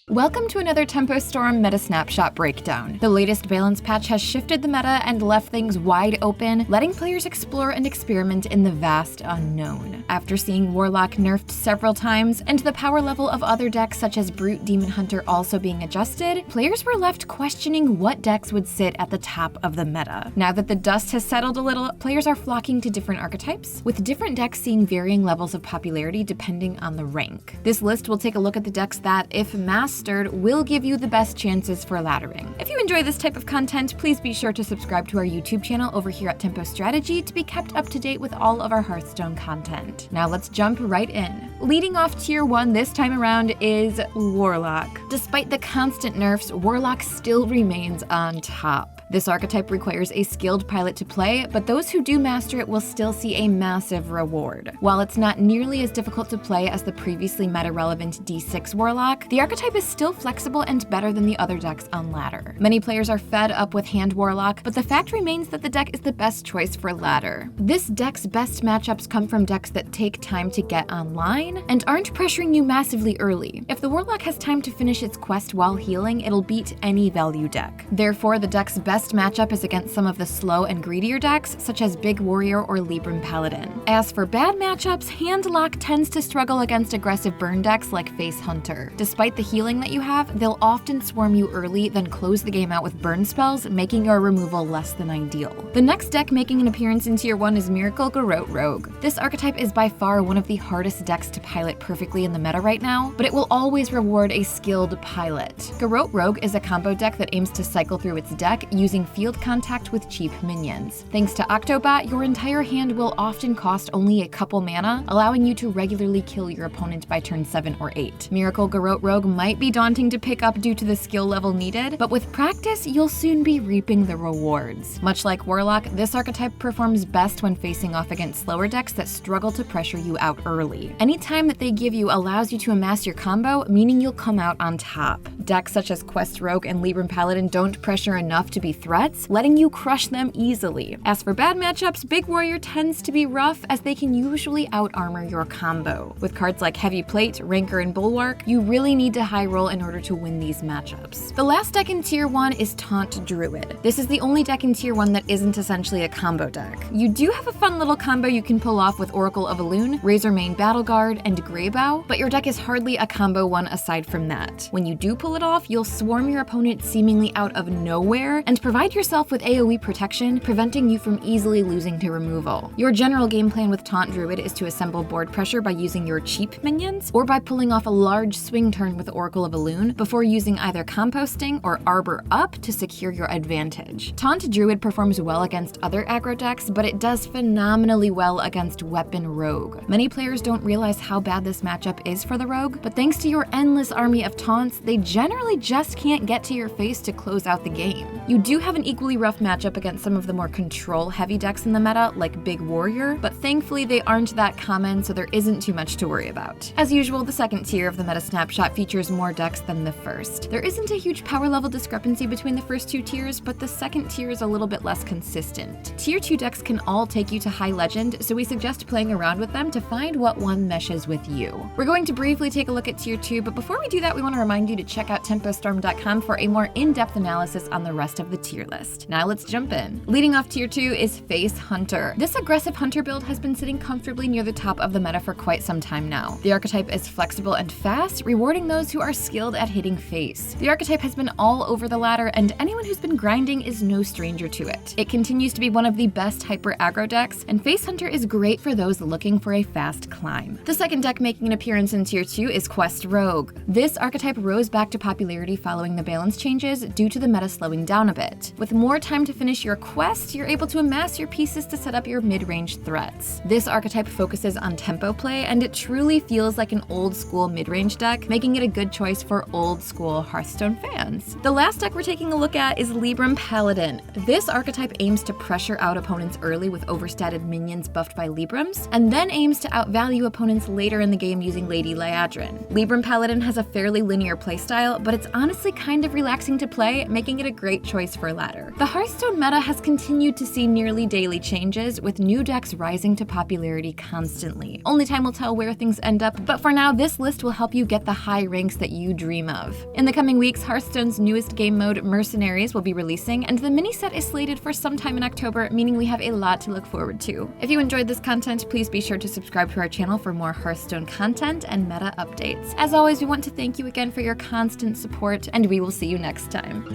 Welcome to another Tempo Storm Meta Snapshot breakdown. The latest balance patch has shifted the meta and left things wide open, letting players explore and experiment in the vast unknown. After seeing Warlock nerfed several times, and the power level of other decks such as Brute Demon Hunter also being adjusted, players were left questioning what decks would sit at the top of the meta. Now that the dust has settled a little, players are flocking to different archetypes, with different decks seeing varying levels of popularity depending on the rank. This list will take a look at the decks that, if mastered, will give you the best chances for laddering. If you enjoy this type of content, please be sure to subscribe to our YouTube channel over here at Tempo Strategy to be kept up to date with all of our Hearthstone content. Now let's jump right in. Leading off tier 1 this time around is Warlock. Despite the constant nerfs, Warlock still remains on top. This archetype requires a skilled pilot to play, but those who do master it will still see a massive reward. While it's not nearly as difficult to play as the previously meta-relevant D6 Warlock, the archetype is still flexible and better than the other decks on ladder. Many players are fed up with Hand Warlock, but the fact remains that the deck is the best choice for ladder. This deck's best matchups come from decks that take time to get online and aren't pressuring you massively early. If the Warlock has time to finish its quest while healing, it'll beat any value deck. Therefore, the deck's best matchup is against some of the slow and greedier decks, such as Big Warrior or Libram Paladin. As for bad matchups, Handlock tends to struggle against aggressive burn decks like Face Hunter. Despite the healing that you have, they'll often swarm you early, then close the game out with burn spells, making your removal less than ideal. The next deck making an appearance in tier 1 is Miracle Garrote Rogue. This archetype is by far one of the hardest decks to pilot perfectly in the meta right now, but it will always reward a skilled pilot. Garrote Rogue is a combo deck that aims to cycle through its deck using field contact with cheap minions. Thanks to Octobat, your entire hand will often cost only a couple mana, allowing you to regularly kill your opponent by turn 7 or 8. Miracle Garrote Rogue might be daunting to pick up due to the skill level needed, but with practice, you'll soon be reaping the rewards. Much like Warlock, this archetype performs best when facing off against slower decks that struggle to pressure you out early. Any time that they give you allows you to amass your combo, meaning you'll come out on top. Decks such as Quest Rogue and Libram Paladin don't pressure enough to be threats, letting you crush them easily. As for bad matchups, Big Warrior tends to be rough as they can usually out-armor your combo. With cards like Heavy Plate, Rancor, and Bulwark, you really need to high roll in order to win these matchups. The last deck in tier 1 is Taunt Druid. This is the only deck in tier 1 that isn't essentially a combo deck. You do have a fun little combo you can pull off with Oracle of Elune, Razormane Battle Guard, and Greybow, but your deck is hardly a combo one aside from that. When you do pull it off, you'll swarm your opponent seemingly out of nowhere and provide yourself with AoE protection, preventing you from easily losing to removal. Your general game plan with Taunt Druid is to assemble board pressure by using your cheap minions, or by pulling off a large swing turn with Oracle of Elune before using either Composting or Arbor Up to secure your advantage. Taunt Druid performs well against other aggro decks, but it does phenomenally well against Weapon Rogue. Many players don't realize how bad this matchup is for the Rogue, but thanks to your endless army of taunts, they generally just can't get to your face to close out the game. You do have an equally rough matchup against some of the more control-heavy decks in the meta, like Big Warrior, but thankfully they aren't that common, so there isn't too much to worry about. As usual, the second tier of the Meta Snapshot features more decks than the first. There isn't a huge power level discrepancy between the first two tiers, but the second tier is a little bit less consistent. Tier 2 decks can all take you to High Legend, so we suggest playing around with them to find what one meshes with you. We're going to briefly take a look at tier 2, but before we do that, we want to remind you to check out tempostorm.com for a more in-depth analysis on the rest of the tier list. Now let's jump in. Leading off tier 2 is Face Hunter. This aggressive hunter build has been sitting comfortably near the top of the meta for quite some time now. The archetype is flexible and fast, rewarding those who are skilled at hitting face. The archetype has been all over the ladder, and anyone who's been grinding is no stranger to it. It continues to be one of the best hyper aggro decks, and Face Hunter is great for those looking for a fast climb. The second deck making an appearance in tier 2 is Quest Rogue. This archetype rose back to popularity following the balance changes due to the meta slowing down a bit. With more time to finish your quest, you're able to amass your pieces to set up your mid-range threats. This archetype focuses on tempo play, and it truly feels like an old-school mid-range deck, making it a good choice for old-school Hearthstone fans. The last deck we're taking a look at is Libram Paladin. This archetype aims to pressure out opponents early with overstated minions buffed by Librams, and then aims to outvalue opponents later in the game using Lady Liadrin. Libram Paladin has a fairly linear playstyle, style, but it's honestly kind of relaxing to play, making it a great choice for ladder. The Hearthstone meta has continued to see nearly daily changes, with new decks rising to popularity constantly. Only time will tell where things end up, but for now, this list will help you get the high ranks that you dream of. In the coming weeks, Hearthstone's newest game mode, Mercenaries, will be releasing, and the mini set is slated for sometime in October, meaning we have a lot to look forward to. If you enjoyed this content, please be sure to subscribe to our channel for more Hearthstone content and meta updates. As always, we want to thank you again for your constant support, and we will see you next time.